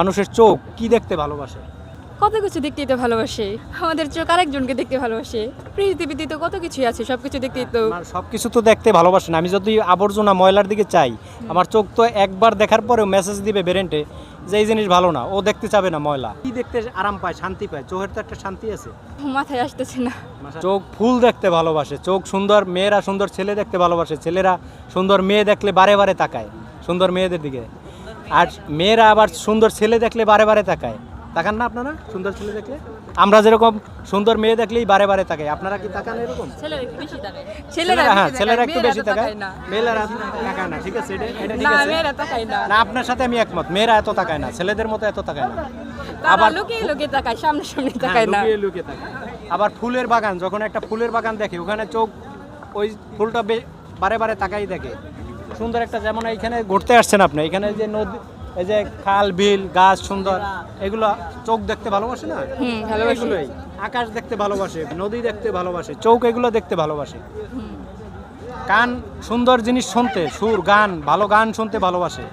মানুষের চোখ কি দেখতে ভালোবাসে? কত কিছু দেখতেই তো ভালোবাসে। আমাদের চোখ আরেকজনকে দেখতে ভালোবাসে। পৃথিবীতে তো কত কিছুই আছে, সবকিছু দেখতেই তো। আমার সবকিছু তো দেখতে ভালোবাসে না। আমি যদি আবর্জনা ময়লার দিকে চাই, আমার চোখ তো একবার দেখার পরেও মেসেজ দিবে ব্রেনটে যে এই জিনিস ভালো না, ও দেখতে চাবে না ময়লা। কি দেখতে আরাম পায়, শান্তি পায়? চোখের তো একটা শান্তি আছে। মাথায় আসতেছে না। চোখ ফুল দেখতে ভালোবাসে, চোখ সুন্দর মেয়েরা সুন্দর ছেলে দেখতে ভালোবাসে, ছেলেরা সুন্দর মেয়ে দেখলে বারে বারে তাকায় সুন্দর মেয়েদের দিকে, আর মেয়েরা আবার সুন্দর ছেলে দেখলে বারে বারে তাকায়। তাকান না আপনারা সুন্দর ছেলে দেখলে? আমরা যেরকম সুন্দর মেয়ে দেখলেই বারে বারে তাকাই, আপনারা কি তাকান এরকম? ছেলেরা একটু বেশি তাকায়। হ্যাঁ, ছেলেরা একটু বেশি তাকায়, না। মেয়েরা তাকায় না। ঠিক আছে, এটা ঠিক না, আছে। মেয়েরা তাকায় না। না, আপনার সাথে আমি একমত, মেয়েরা এত তাকায় না, ছেলেদের মতো এত তাকায় না। আবার লুকিয়ে লুকিয়ে তাকায়, সামনে সামনে হ্যাঁ, তাকায় না। লুকিয়ে লুকিয়ে তাকায়। আবার ফুলের বাগান, যখন একটা ফুলের বাগান দেখে ওখানে চোখ ওই ফুলটা বারে বারে তাকাই দেখে। সুন্দর একটা, যেমন এইখানে ঘুরতে আসছেন আপনি, এখানে যে নদী, এই যে খাল বিল গাছ সুন্দর, এগুলো চোখ দেখতে ভালোবাসে না? ভালোবাসে। এগুলোই আকাশ দেখতে ভালোবাসে, নদী দেখতে ভালোবাসে, চোখ এগুলো দেখতে ভালোবাসে। কান সুন্দর জিনিস শুনতে, সুর গান, ভালো গান শুনতে ভালোবাসে।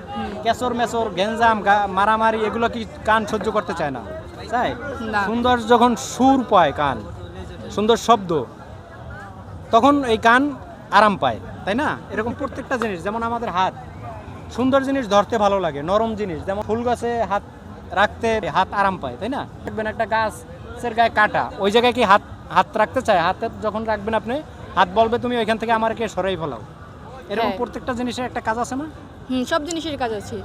কেসর মেসর গেঞ্জাম মারামারি এগুলো কি কান সহ্য করতে চায় না? চায়? না। সুন্দর যখন সুর পায় কান, সুন্দর শব্দ, তখন এই কান আরাম পায়, তাই না? এরকম প্রত্যেকটা জিনিস, যেমন আমাদের হাত, সুন্দর জিনিস ধরতে ভালো লাগে, নরম জিনিস, যেমন ফুল গাছে হাত রাখতে হাত আরাম পায়, তাই না? দেখবেন একটা গাছের গায়ে কাটা, ওই জায়গায় কি হাত রাখতে চায়? হাতে যখন রাখবেন আপনি, হাত বলবে তুমি ওইখান থেকে আমাকে সরাই ফেলাও। এরকম হ্যাঁ। প্রত্যেকটা জিনিসের একটা কাজ আছে না? সব জিনিসের কাজ আছে।